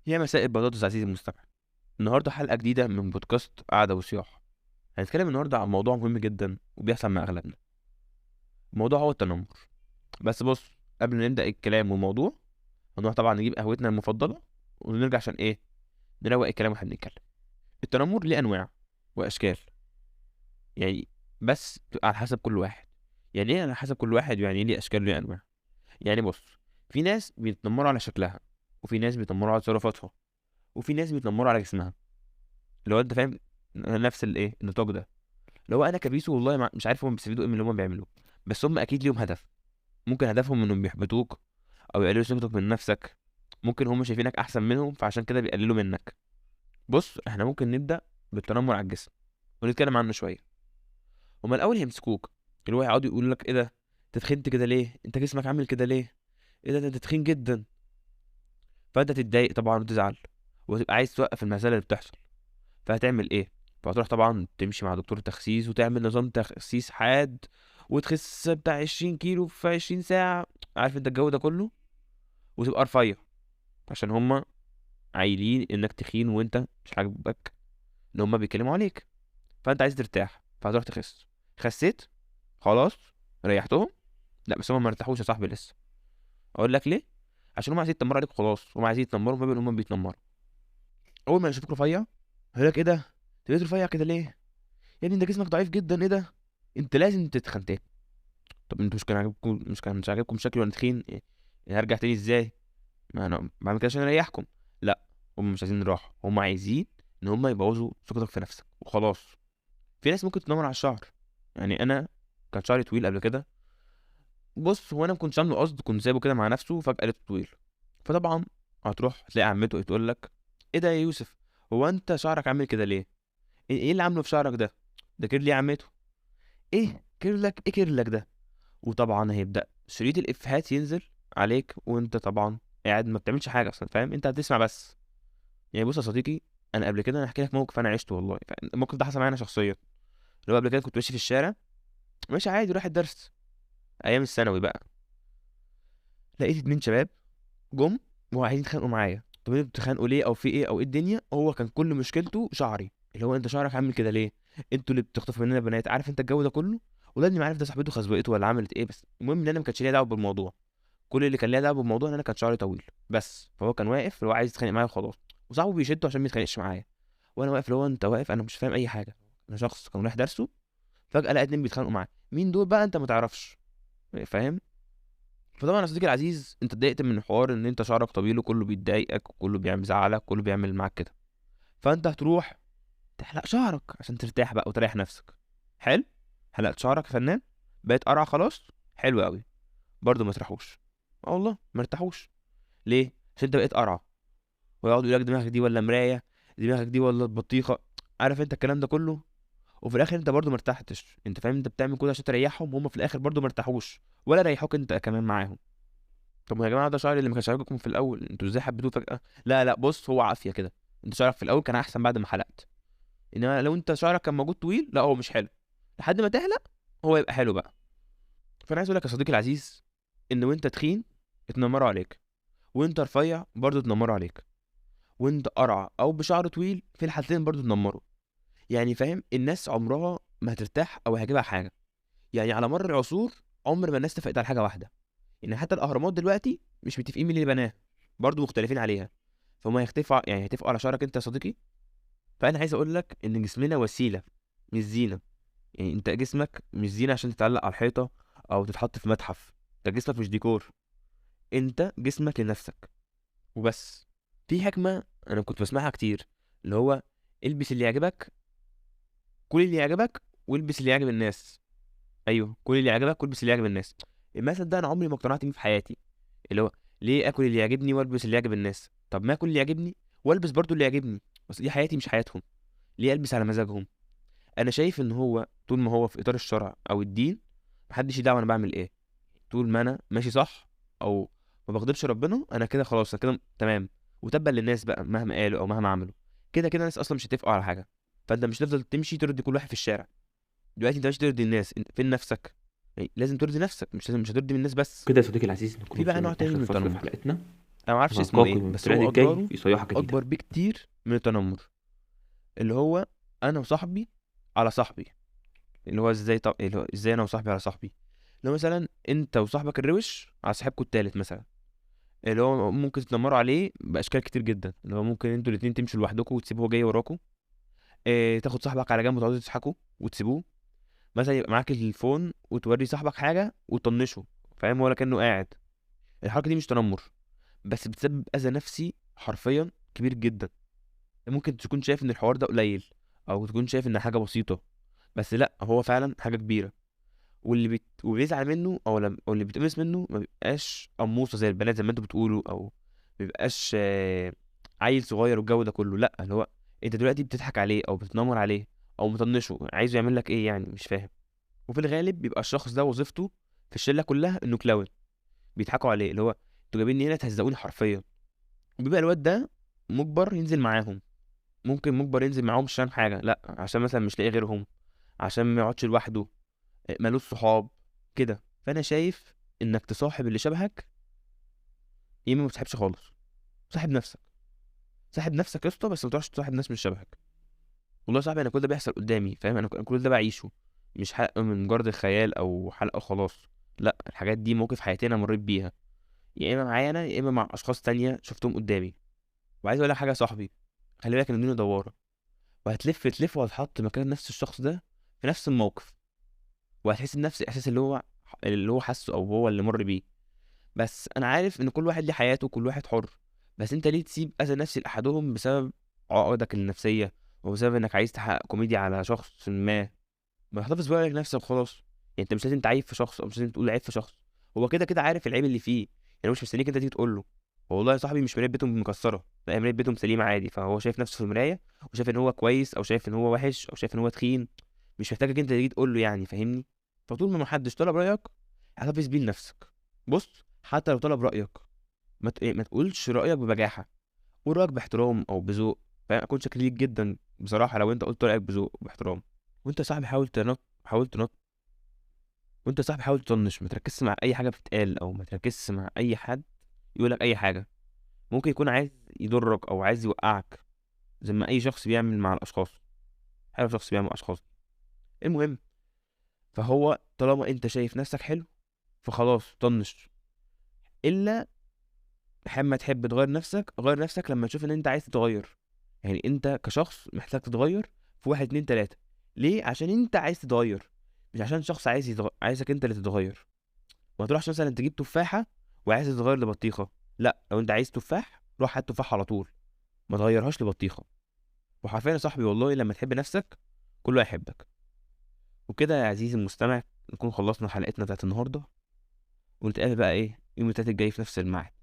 يا مساء البطاطس عزيزي المستمع. النهارده حلقة جديدة من بودكاست قعدة وصياح. هنتكلم النهارده عن موضوع مهم جدا وبيحصل مع أغلبنا. الموضوع هو التنمر. بس بص، قبل ما نبدأ الكلام والموضوع هنروح طبعا نجيب قهوتنا المفضلة ونرجع عشان إيه؟ نروق الكلام واحنا بنتكلم. التنمر ليه أنواع وأشكال، يعني بس بتبقى على حسب كل واحد. يعني إيه على حسب كل واحد؟ يعني إيه ليه أشكال وليه أنواع؟ يعني بص، في ناس بيتنمروا على شكلها، وفي ناس بيتنمروا على تصرفاتها، وفي ناس بيتنمروا على جسمها. اللي هو انت فاهم نفس الايه النطاق ده. لو انا كبيسو والله مش عارف هم بيستفيدوا ايه من اللي هم بيعملوه، بس هم اكيد ليهم هدف. ممكن هدفهم انهم بيحبطوك او يقللوا ثقتك من نفسك. ممكن هم شايفينك احسن منهم فعشان كده بيقللوا منك. بص، احنا ممكن نبدا بالتنمر على الجسم ونتكلم عنه شويه. هما الاول هيمسكوك، اللي هو يقعدوا يقولوا لك: ايه ده؟ انت تخنت كده ليه؟ انت جسمك عامل كده ليه؟ ايه ده انت تخين جدا. فانت تتضايق طبعا وتزعل وتبقى عايز توقف المهزله اللي بتحصل. فهتعمل ايه؟ فهتروح طبعا تمشي مع دكتور تخسيس وتعمل نظام تخسيس حاد، وتخس بتاع 20 كيلو في 20 ساعة. عارف انت الجو ده كله، وتبقى رفيع عشان هما عايلين انك تخين وانت مش عاجبك ان هما بيتكلموا عليك. فانت عايز ترتاح فهتروح تخس. خسيت خلاص، ريحتهم؟ لا، بس هما ما ارتاحوش يا صاحبي لسه. اقول لك ليه؟ عشان هما عايزين يتنمروا عليك خلاص. هما عايزين يتنمروا ما بين هما بيتنمروا. اول ما يشوفوك رفيع يقول لك: ايه ده؟ انت بقيت رفيع كده ليه؟ يا ابني انت جسمك ضعيف جدا، ايه ده؟ انت لازم تتخن تاني. طب انتوا مش عاجبكم شكلي وانا تخين إيه؟ هرجع تاني ازاي؟ ما انا بعمل كده عشان اريحكم. لا، هم مش عايزين راحه، هم عايزين ان هم يبوظوا ثقتك في نفسك وخلاص. في ناس ممكن تنمر على الشعر. يعني انا كان شعري طويل قبل كده. بص، هو انا ما كنتش عامله قصد، كنت سايبه كده مع نفسه وفجاه لقيته طويل. فطبعا هتروح تلاقي عمته تقول لك: ايه ده يا يوسف؟ هو انت شعرك عامل كده ليه؟ ايه اللي عامله في شعرك ده؟ ده كيرلي يا عمته. ايه كيرلك؟ ايه كيرلك ده؟ وطبعا هيبدأ شريط الإفيهات ينزل عليك وانت طبعا قاعد ما بتعملش حاجة اصلا، فاهم؟ انت هتسمع بس. يعني بص يا صديقي، انا قبل كده انا احكي لك موقف انا عشته والله. الموقف ده حصل معايا انا شخصيا. اللي هو قبل كده كنت ماشي في الشارع، ماشي عادي رايح الدرس ايام الثانوي بقى. لقيت اتنين شباب جم وعايزين يتخانقوا معايا. طب انتوا بتتخانقوا ليه؟ او في ايه؟ او ايه الدنيا؟ هو كان كل مشكلته شعري. اللي هو: انت شعرك عامل كده ليه؟ انتوا اللي بتخطفوا مننا بنات. عارف انت الجو ده كله. وده اني ما عارف ده صاحبته خزوقته ولا عملت ايه، بس المهم ان انا ما كانش ليا دعوه بالموضوع. كل اللي كان ليا دعوه بالموضوع ان انا كان شعري طويل بس. فهو كان واقف اللي هو عايز يتخانق معايا وخلاص، وصاحبه بيشده عشان ما يتخانقش معايا. وانا واقف اللي هو: انت واقف، انا مش فاهم اي حاجه. انا شخص كان رايح درسه، فجاه لقى اتنين بيتخانقوا معاه. مين دول بقى؟ انت ما تعرفش، فاهم؟ فطبعا يا صديقي العزيز، انت اتضايقت من الحوار ان انت شعرك طويل وكله بيتضايقك وكله بيعمل زعلك وكله بيعمل معاك كده. فانت هتروح تحلق شعرك عشان ترتاح بقى وتريح نفسك. حلو. حلقت شعرك يا فنان، بقيت قرع خلاص. حلو قوي. برضه ما ترتاحوش. اه والله ما ارتاحوش. ليه؟ عشان انت بقيت قرع. ويقعد يقول لك: دماغك دي ولا مرايه؟ دماغك دي ولا البطيخه؟ عارف انت الكلام ده كله. وفي الاخر انت برضو مرتحتش. انت فاهم؟ انت بتعمل كده عشان تريحهم، هم في الاخر برضو مرتاحوش ولا ريحوك انت كمان معاهم. طب يا جماعه، ده شعري اللي ما كانش عاجبكم في الاول، انتوا ازاي حبيتوه فجاه؟ لا لا، بص، هو عافيه كده. انت شعرك في الاول كان احسن بعد ما حلقت. انما لو انت شعرك كان موجود طويل، لا هو مش حلو. لحد ما تحلق هو يبقى حلو بقى. فانا عايز اقول لك يا صديقي العزيز، ان وانت تخين اتنمروا عليك، وانت رفيع برضو اتنمروا عليك، وانت قرع او بشعر طويل في الحالتين برضو اتنمروا. يعني فاهم؟ الناس عمرها ما هترتاح او هيعجبها حاجه. يعني على مر العصور عمر ما الناس اتفقت على حاجه واحده. يعني حتى الاهرامات دلوقتي مش متفقين مين اللي بناها، برضه مختلفين عليها. فهم هيختفوا، يعني هيتفقوا على شعرك انت يا صديقي. فانا عايز اقول لك ان جسمنا وسيله مش زينه. يعني انت جسمك مش زينه عشان تتعلق على الحيطه او تتحط في متحف. انت جسمك مش ديكور. انت جسمك لنفسك وبس. في حكمه انا كنت بسمعها كتير، اللي هو: البس اللي يعجبك، كل اللي يعجبك، والبس اللي يعجب الناس. ايوه، كل اللي يعجبك والبس اللي يعجب الناس. المثل ده انا عمري ما اقتنعت بيه في حياتي. اللي هو: ليه اكل اللي يعجبني والبس اللي يعجب الناس؟ طب ما اكل اللي يعجبني والبس برضو اللي يعجبني. بس دي حياتي مش حياتهم. ليه البس على مزاجهم؟ انا شايف ان هو طول ما هو في اطار الشرع او الدين، محدش يدعي انا بعمل ايه. طول ما انا ماشي صح او ما بغضبش ربنا، انا كده خلاص، انا كده تمام. وتبا للناس بقى مهما قالوا او مهما عملوا. كده كده الناس اصلا مش هتفقوا على حاجه. فانت مش هتفضل تمشي ترضي كل واحد في الشارع. دلوقتي انت مش ترضي الناس، فين نفسك؟ يعني لازم ترضي نفسك، مش هترضي من الناس بس. كده يا صديقي العزيز في نكون بقى وصلنا نوع تاني لآخر من فصل في التنمر. حلقتنا. انا ما اعرفش اسمه ايه، توقعي من بس التراك هو الجاي اضراره في صياحة جديدة. اكبر بكتير من التنمر. اللي هو انا وصاحبي على صاحبي، اللي هو ازاي اللي هو ازاي انا وصاحبي على صاحبي، اللي هو مثلا انت وصاحبك الروش على صاحبكوا التالت مثلا، اللي هو ممكن تتنمروا عليه باشكال كتير جدا، اللي هو ممكن انتوا الاتنين تمشوا لوحدكم وتسيبوه جاي وراكوا. إيه، تاخد صاحبك على جنب وتقعدوا تضحكوا وتسيبوه. مثلا يبقى معاك الفون وتوري صاحبك حاجه وتطنشه، فاهم، ولا كانه قاعد. الحركه دي مش تنمر، بس بتسبب اذى نفسي حرفيا كبير جدا. ممكن تكون شايف ان الحوار ده قليل، او تكون شايف ان حاجه بسيطه، بس لا، هو فعلا حاجه كبيره. وبيزعل منه، او اللي بيتقمص منه ما بيبقاش قموصه زي البنات زي ما انتوا بتقولوا، او ما بيبقاش عيل صغير والجو ده كله. لا، اللي هو انت دلوقتي بتضحك عليه او بتنمر عليه او مطنشه، عايزه يعمل لك ايه يعني؟ مش فاهم. وفي الغالب بيبقى الشخص ده وظيفته في الشله كلها انه كلاون، بيضحكوا عليه، اللي هو انتوا جايبيني هنا تهزقوني حرفيا. وبيبقى الواد ده مجبر ينزل معاهم. ممكن مجبر ينزل معاهم مش عشان حاجه، لا، عشان مثلا مش لاقي غيرهم، عشان ما يقعدش لوحده، مالوش صحاب كده. فانا شايف انك تصاحب اللي شبهك، يا اما ما تصاحبش خالص. صاحب نفسك، صاحب نفسك يا اسطى، بس ما تروحش تصاحب ناس مش شبهك. والله يا صاحبي، انا كل ده بيحصل قدامي، فاهم، أنا كل ده بعيشه، مش حلقه من مجرد الخيال او حلقه خلاص. لا، الحاجات دي مواقف حياتي انا مريت بيها، يا اما معايا انا يا اما مع اشخاص تانية شفتهم قدامي. وعايز اقول لك حاجه يا صاحبي، خلي بالك ان الدنيا دواره، وهتلف تلف وهتحط مكان نفس الشخص ده في نفس الموقف، وهتحس بنفس الاحساس اللي هو حاسه او هو اللي مر بيه. بس انا عارف ان كل واحد ليه حياته وكل واحد حر. بس انت ليه تسيب اذى نفسي لاحدهم بسبب عقدك النفسيه، او بسبب انك عايز تحقق كوميديا على شخص ما تحتفظ بقى لنفسك وخلاص. يعني انت مش لازم تعيب في شخص، او مش لازم تقول عيب في شخص. هو كده كده عارف العيب اللي فيه، يعني مش مستنيك انت تيجي تقول له والله يا صاحبي مش مرايه بيتهم مكسره، لا، مرايه بيتهم سليمه عادي. فهو شايف نفسه في المرايه، وشايف ان هو كويس، او شايف ان هو وحش، او شايف ان هو تخين. مش محتاجك انت تيجي تقول له يعني، فاهمني. فطول ما محدش طلب رايك، احتفظ بيه لنفسك. بص، حتى لو طلب رايك، ما تقولش رايك ببجاحه، قول رايك باحترام او بذوق، فاهم. اكون شاكر ليك جدا بصراحه لو انت قلت رايك بذوق وباحترام. وانت يا صاحبي حاول تنط وانت يا صاحبي حاول تطنش، ما تركزش مع اي حاجه بتتقال، او ما تركزش مع اي حد يقول لك اي حاجه. ممكن يكون عايز يضرك او عايز يوقعك، زي ما اي شخص بيعمل مع الاشخاص. حلو، شخص بيعمل مع اشخاص. المهم، فهو طالما انت شايف نفسك حلو، فخلاص طنش. الا لما تحب تغير نفسك، غير نفسك لما تشوف ان انت عايز تتغير. يعني انت كشخص محتاج تتغير في واحد اتنين تلاتة. ليه؟ عشان انت عايز تتغير، مش عشان شخص عايزك انت اللي تتغير. ما تروحش مثلا تجيب تفاحة وعايز تتغير لبطيخة. لا، لو انت عايز تفاح روح هات تفاح على طول، ما تغيرهاش لبطيخة. وحرفيا يا صاحبي والله لما تحب نفسك كله هيحبك. وكده يا عزيزي المستمع، نكون خلصنا حلقتنا بتاعت النهارده، ونتقابل بقى ايه يوم التلات الجاي في نفس الميعاد.